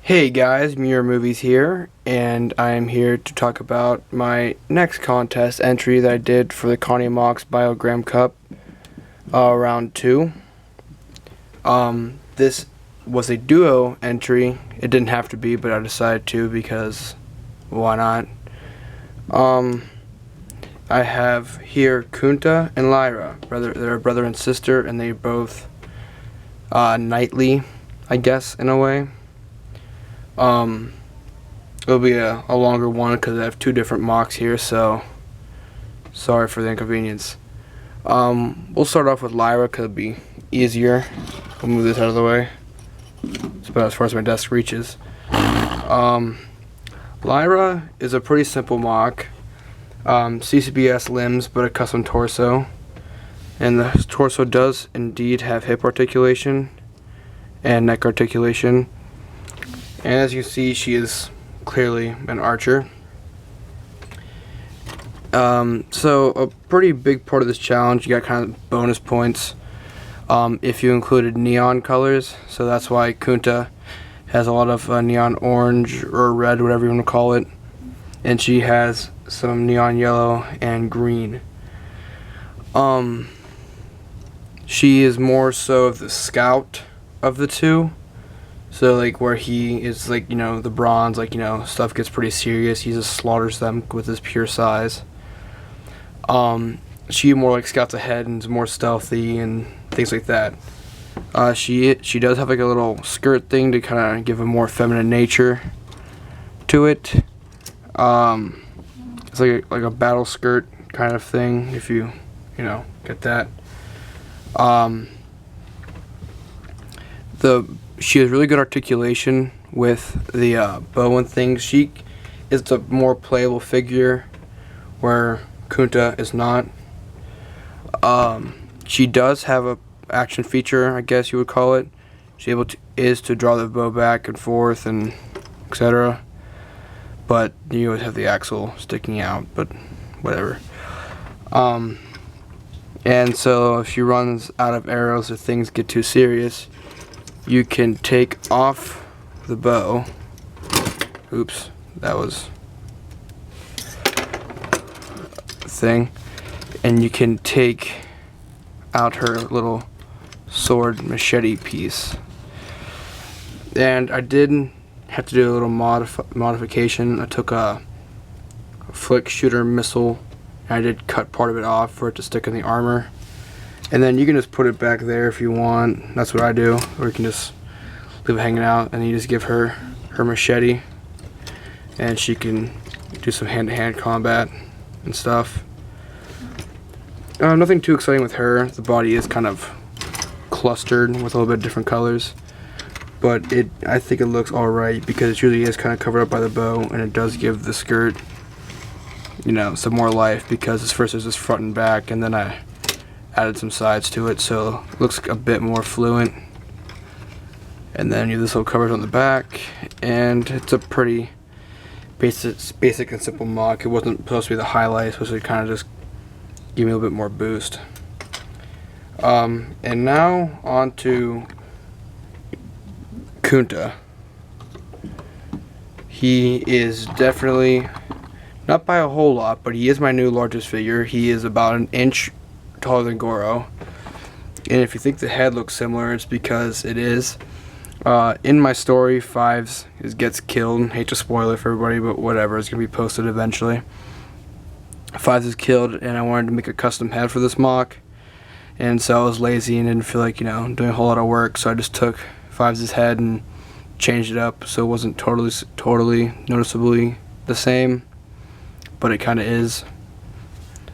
Hey guys, Mirror Movies here, and I am here to talk about my next contest entry that I did for the Connie Mox Biogram Cup round 2. This was a duo entry. It didn't have to be, but I decided to because why not? I have here Kunta and Lyra. They're a brother and sister, and they both knightly, I guess, in a way. It'll be a longer one because I have two different mocks here, so sorry for the inconvenience. We'll start off with Lyra because it'll be easier. We'll move this out of the way. It's about as far as my desk reaches. Lyra is a pretty simple mock. CCBS limbs, but a custom torso. And the torso does indeed have hip articulation and neck articulation. And as you see, she is clearly an archer. So a pretty big part of this challenge, you got kind of bonus points if you included neon colors. So that's why Kunta has a lot of neon orange or red, whatever you want to call it. And she has some neon yellow and green. She is more so of the scout of the two. So, like, where he is, like, you know, the bronze, like, you know, stuff gets pretty serious. He just slaughters them with his pure size. She more, like, scouts ahead and is more stealthy and things like that. She does have, like, a little skirt thing to kind of give a more feminine nature to it. It's like a battle skirt kind of thing, if you know, get that. She has really good articulation with the bow and things. She is the more playable figure, where Kunta is not. She does have a action feature, I guess you would call it. She's is to draw the bow back and forth and etc. But you always have the axle sticking out, but whatever. And so if she runs out of arrows or things get too serious, you can take off the bow. Oops, that was a thing. And you can take out her little sword machete piece. And I did have to do a little modification. I took a flick shooter missile and I did cut part of it off for it to stick in the armor. And then you can just put it back there if you want. That's what I do. Or you can just leave it hanging out and you just give her her machete. And she can do some hand-to-hand combat and stuff. Nothing too exciting with her. The body is kind of clustered with a little bit of different colors. But I think it looks alright because it usually is kind of covered up by the bow. And it does give the skirt, you know, some more life because first it's just front and back, and then I added some sides to it, so it looks a bit more fluent. And then you have this little coverage on the back, and it's a pretty basic and simple mock. It wasn't supposed to be the highlight, it's supposed to kind of just give me a little bit more boost. And now on to Kunta. He is definitely, not by a whole lot, but he is my new largest figure. He is about an inch taller than Goro. And if you think the head looks similar, it's because it is. In my story, Fives gets killed. Hate to spoil it for everybody, but whatever. It's going to be posted eventually. Fives is killed, and I wanted to make a custom head for this mock. And so I was lazy and didn't feel like, you know, doing a whole lot of work. So I just took Fives' head and changed it up so it wasn't totally noticeably the same. But it kind of is.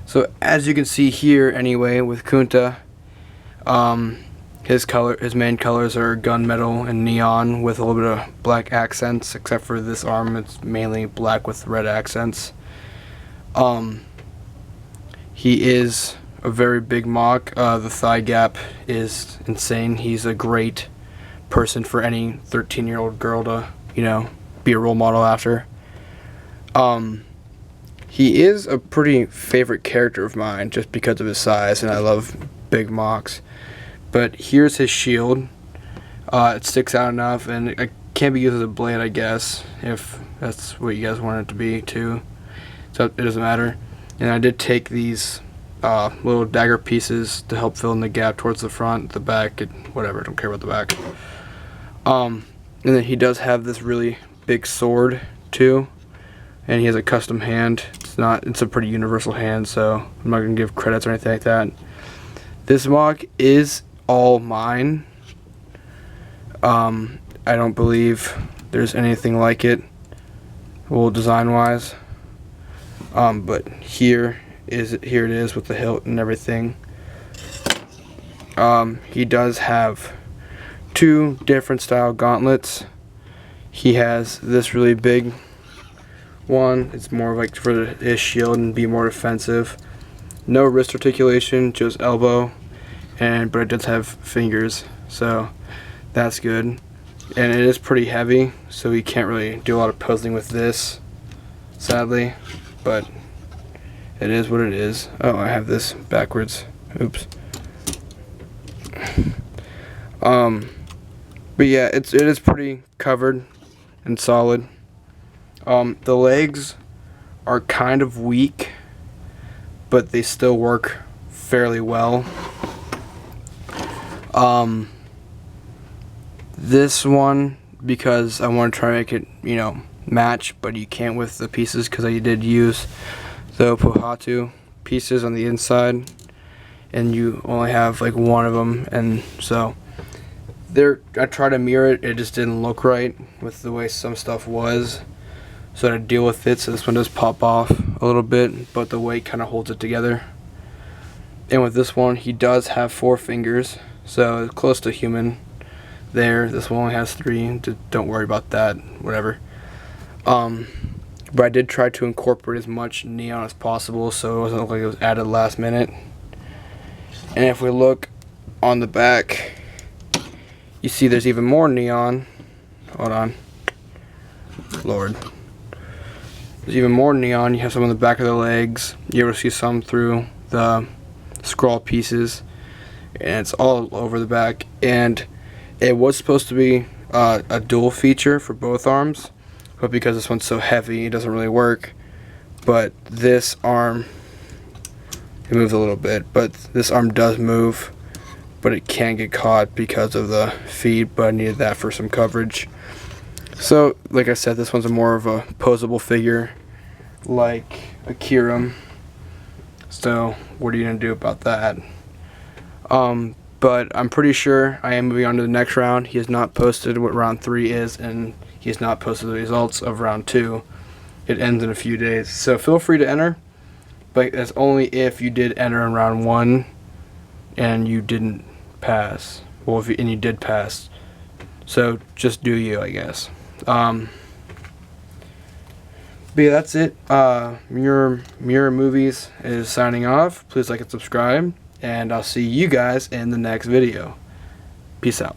So as you can see here anyway with Kunta, his main colors are gunmetal and neon with a little bit of black accents, except for this arm it's mainly black with red accents. He is a very big mock. The thigh gap is insane. He's a great person for any 13-year-old girl to, you know, be a role model after. He is a pretty favorite character of mine just because of his size, and I love big mocks. But here's his shield. It sticks out enough, and I can be used as a blade, I guess, if that's what you guys want it to be too. So it doesn't matter. And I did take these little dagger pieces to help fill in the gap towards the front, the back, whatever. I don't care about the back. And then he does have this really big sword too, and he has a custom hand. It's a pretty universal hand, so I'm not gonna give credits or anything like that. This MOC is all mine. I don't believe there's anything like it, well, design wise. But here it is with the hilt and everything. He does have 2 different style gauntlets. He has this really big one. It's more like for his shield and be more defensive. No wrist articulation, just elbow, but it does have fingers, so that's good. And it is pretty heavy, so you can't really do a lot of posing with this, sadly, but it is what it is. Oh, I have this backwards. Oops. But yeah, it is pretty covered and solid. The legs are kind of weak, but they still work fairly well. This one, because I want to try to make it, match, but you can't with the pieces because I did use the Pohatu pieces on the inside, and you only have like one of them, and so I tried to mirror it. It just didn't look right with the way some stuff was, so I had to deal with it. So this one does pop off a little bit, but the weight kind of holds it together. And with this one, he does have 4 fingers, so it's close to human there. This one only has 3. Don't worry about that, whatever. But I did try to incorporate as much neon as possible, so it wasn't like it was added last minute. And if we look on the back, you see there's even more neon. Hold on. Lord. There's even more neon. You have some on the back of the legs. You ever see some through the scroll pieces. And it's all over the back. And it was supposed to be a dual feature for both arms, but because this one's so heavy, it doesn't really work. But this arm, it moves a little bit, but this arm does move, but it can get caught because of the feet, but I needed that for some coverage. So, like I said, this one's more of a posable figure, like a Kiram. So, what are you going to do about that? But I'm pretty sure I am moving on to the next round. He has not posted what round 3 is, and he has not posted the results of round 2. It ends in a few days. So feel free to enter, but that's only if you did enter in round 1 and you didn't pass. Well, and you did pass. So just do you, I guess. But yeah, that's it. Mirror Movies is signing off. Please like and subscribe, and I'll see you guys in the next video. Peace out.